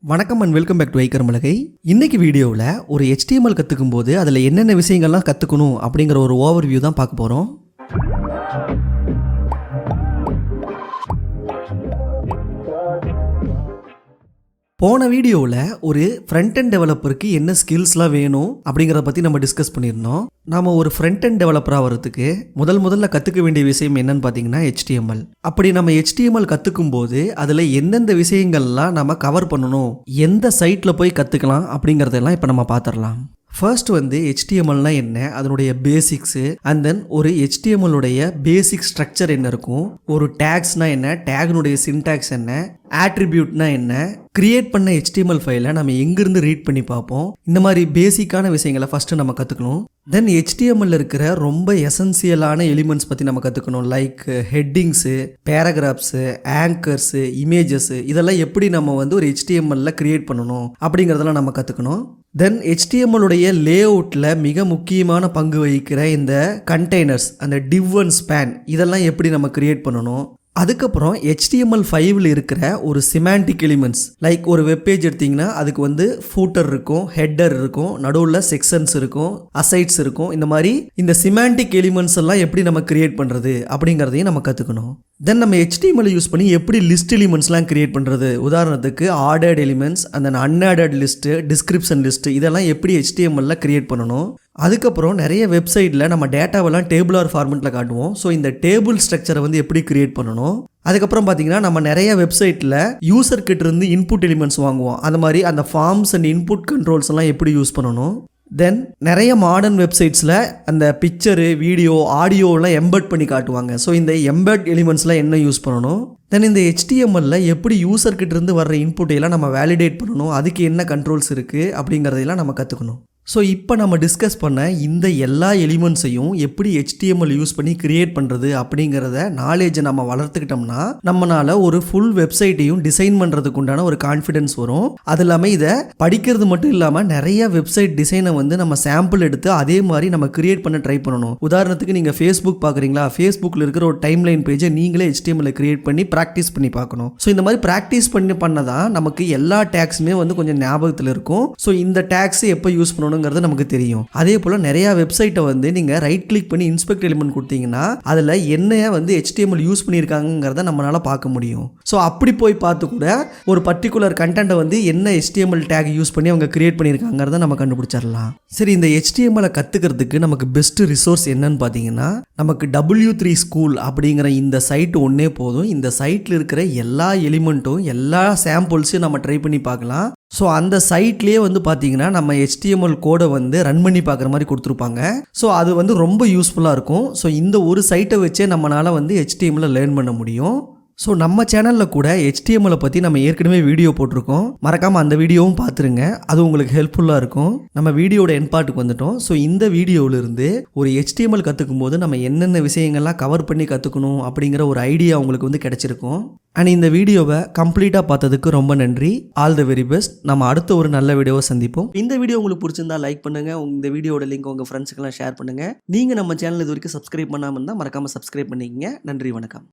வணக்கம் and welcome back to iKarumpalagai. இன்னைக்கு வீடியோவில் ஒரு HTML கற்றுக்கும் போது அதில் என்னென்ன விஷயங்கள்லாம் கற்றுக்கணும் அப்படிங்கிற ஒரு ஓவர்வியூ தான் பார்க்க போகிறோம். போன வீடியோவில் ஒரு ஃப்ரண்ட் அண்ட் டெவலப்பருக்கு என்ன ஸ்கில்ஸ்லாம் வேணும் அப்படிங்கிறத பற்றி நம்ம டிஸ்கஸ் பண்ணியிருந்தோம். நாம் ஒரு ஃப்ரண்ட் அண்ட் டெவலப்பராக வரதுக்கு முதல்ல கற்றுக்க வேண்டிய விஷயம் என்னன்னு பார்த்தீங்கன்னா HTML. அப்படி நம்ம HTML கற்றுக்கும் போது அதில் எந்தெந்த விஷயங்கள்லாம் நம்ம கவர் பண்ணணும், எந்த சைட்டில் போய் கற்றுக்கலாம் அப்படிங்கிறதெல்லாம் இப்போ நம்ம பார்த்துடலாம். ஃபர்ஸ்ட் HTMLனா என்ன, அதனுடைய பேசிக்ஸு, அண்ட் தென் ஒரு HTMLுடைய பேசிக் ஸ்ட்ரக்சர் என்ன இருக்கும், ஒரு டேக்ஸ்னா என்ன, டேக்னுடைய சின்டாக்ஸ் என்ன, ஆட்ரிபியூட்னா என்ன, கிரியேட் பண்ண HTML ஃபைலை நம்ம எங்கிருந்து ரீட் பண்ணி பார்ப்போம். இந்த மாதிரி பேசிக்கான விஷயங்களை ஃபஸ்ட்டு நம்ம கற்றுக்கணும். தென் HTML இருக்கிற ரொம்ப எசென்சியலான எலிமெண்ட்ஸ் பற்றி நம்ம கற்றுக்கணும். லைக் ஹெட்டிங்ஸு, பேராகிராஃப்ஸு, ஆங்கர்ஸு, இமேஜஸ்ஸு, இதெல்லாம் எப்படி நம்ம ஒரு HTMLல கிரியேட் பண்ணணும் அப்படிங்கிறதெல்லாம் நம்ம கற்றுக்கணும். தென் HTMLுடைய லேஅவுட்டில் மிக முக்கியமான பங்கு வகிக்கிற இந்த கண்டெய்னர்ஸ், அந்த டிவ் அண்ட் ஸ்பேன், இதெல்லாம் எப்படி நம்ம கிரியேட் பண்ணணும். அதுக்கப்புறம் HTML5ல் இருக்கிற ஒரு சிமாண்டிக் எலிமெண்ட்ஸ், லைக் ஒரு வெப்பேஜ் எடுத்திங்கன்னா அதுக்கு ஃபூட்டர் இருக்கும், ஹெட்டர் இருக்கும், நடுவில் செக்ஷன்ஸ் இருக்கும், அசைட்ஸ் இருக்கும். இந்த மாதிரி இந்த சிமாண்டிக் எலிமெண்ட்ஸ் எல்லாம் எப்படி நம்ம கிரியேட் பண்ணுறது அப்படிங்கிறதையும் நம்ம கற்றுக்கணும். தென் நம்ம HTML யூஸ் பண்ணி எப்படி லிஸ்ட் எலிமெண்ட்ஸ்லாம் கிரியேட் பண்ணுறது, உதாரணத்துக்கு ஆர்டர்ட் எலிமெண்ட்ஸ், அந்த அன்ஆர்டர்ட் லிஸ்ட்டு, டிஸ்கிரிப்ஷன் லிஸ்ட்டு, இதெல்லாம் எப்படி HTMLல கிரியேட் பண்ணணும். அதுக்கப்புறம் நிறைய வெப்சைட்டில் நம்ம டேட்டாவெல்லாம் டேபிளார் ஃபார்மெட்டில் காட்டுவோம். ஸோ இந்த டேபிள் ஸ்ட்ரக்சரை எப்படி கிரியேட் பண்ணணும். அதுக்கப்புறம் பார்த்தீங்கன்னா நம்ம நிறைய வெப்சைட்டில் யூசர்கிட்ட இருந்து இன்புட் எலிமெண்ட்ஸ் வாங்குவோம். அந்த மாதிரி அந்த ஃபார்ம்ஸ் அண்ட் இன்புட் கண்ட்ரோல்ஸ் எல்லாம் எப்படி யூஸ் பண்ணணும். தென் நிறைய மாடர்ன் வெப்சைட்ஸில் அந்த பிக்சரு, வீடியோ, ஆடியோலாம் எம்பெட் பண்ணி காட்டுவாங்க. ஸோ இந்த எம்பெட் எலிமெண்ட்ஸ்லாம் என்ன யூஸ் பண்ணணும். தென் இந்த HTMLல எப்படி யூசர்கிட்ட இருந்து வர்ற இன்புட்டையெல்லாம் நம்ம வேலிடேட் பண்ணணும், அதுக்கு என்ன கண்ட்ரோல்ஸ் இருக்குது அப்படிங்கிறதையெல்லாம் நம்ம கற்றுக்கணும். ஸோ இப்போ நம்ம டிஸ்கஸ் பண்ண இந்த எல்லா எலிமெண்ட்ஸையும் எப்படி HTML யூஸ் பண்ணி கிரியேட் பண்ணுறது அப்படிங்கிறத நாலேஜை நம்ம வளர்த்துக்கிட்டோம்னா நம்மளால் ஒரு ஃபுல் வெப்சைட்டையும் டிசைன் பண்ணுறதுக்கு உண்டான ஒரு கான்ஃபிடென்ஸ் வரும். அது இல்லாமல் இதை படிக்கிறது மட்டும் இல்லாமல் நிறைய வெப்சைட் டிசைனை நம்ம சாம்பிள் எடுத்து அதே மாதிரி நம்ம கிரியேட் பண்ண ட்ரை பண்ணணும். உதாரணத்துக்கு நீங்கள் ஃபேஸ்புக் பார்க்குறீங்களா, ஃபேஸ்புக்கில் இருக்கிற ஒரு டைம்லைன் பேஜை நீங்களே HTML கிரியேட் பண்ணி ப்ராக்டிஸ் பண்ணி பார்க்கணும். ஸோ இந்த மாதிரி ப்ராக்டிஸ் பண்ணதான் நமக்கு எல்லா டேக்ஸுமே கொஞ்சம் ஞாபகத்தில் இருக்கும். ஸோ இந்த டேக்ஸ் எப்போ யூஸ் பண்ணணும் நமக்கு தெரியும். அதே போல நிறைய வெப்சைட்டை நீங்க ரைட் கிளிக் பண்ணி இன்ஸ்பெக்ட் எலிமெண்ட் கொடுத்தீங்கன்னா அதுல என்ன HTML யூஸ் பண்ணியிருக்காங்கிறத நம்மளால பார்க்க முடியும். ஸோ அப்படி போய் பார்த்து கூட ஒரு பர்டிகுலர் கண்டென்ட்டை என்ன HTML டேக் யூஸ் பண்ணி அவங்க கிரியேட் பண்ணியிருக்காங்கிறத நம்ம கண்டுபிடிச்சிடலாம். சரி, இந்த HTML கத்துக்கிறதுக்கு நமக்கு பெஸ்ட் ரிசோர்ஸ் என்னன்னு பார்த்தீங்கன்னா நமக்கு W3 ஸ்கூல் அப்படிங்கிற இந்த சைட் ஒன்னே போதும். இந்த சைட்ல இருக்கிற எல்லா எலிமெண்ட்டும், எல்லா சாம்பிள்ஸையும் நம்ம ட்ரை பண்ணி பார்க்கலாம். ஸோ அந்த சைட்லேயே பார்த்தீங்கன்னா நம்ம HTML கோடை ரன் பண்ணி பார்க்குற மாதிரி கொடுத்துருப்பாங்க. ஸோ அது ரொம்ப யூஸ்ஃபுல்லாக இருக்கும். ஸோ இந்த ஒரு சைட்டை வச்சே நம்மளால் HTML லேர்ன் பண்ண முடியும். ஸோ நம்ம சேனலில் கூட HTML பற்றி நம்ம ஏற்கனவே வீடியோ போட்டிருக்கோம். மறக்காமல் அந்த வீடியோவும் பார்த்துருங்க, அது உங்களுக்கு ஹெல்ப்ஃபுல்லாக இருக்கும். நம்ம வீடியோட எண்ட் பார்ட்டுக்கு வந்துட்டோம். ஸோ இந்த வீடியோவிலிருந்து ஒரு HTML கற்றுக்கும் போது நம்ம என்னென்ன விஷயங்கள்லாம் கவர் பண்ணி கற்றுக்கணும் அப்படிங்கிற ஒரு ஐடியா உங்களுக்கு கிடைச்சிருக்கும். அண்ட் இந்த வீடியோவை கம்ப்ளீட்டாக பார்த்ததுக்கு ரொம்ப நன்றி. All the very best. நம்ம அடுத்த ஒரு நல்ல வீடியோவை சந்திப்போம். இந்த வீடியோ உங்களுக்கு பிடிச்சிருந்தா லைக் பண்ணுங்கள். இந்த வீடியோட லிங்க் உங்கள் ஃப்ரெண்ட்ஸுக்கெல்லாம் ஷேர் பண்ணுங்கள். நீங்கள் நம்ம சேனல் இது வரைக்கும் சப்ஸ்கிரைப் பண்ணாமல் இருந்தால் மறக்காமல் சப்ஸ்கிரைப் பண்ணிக்கங்க. நன்றி, வணக்கம்.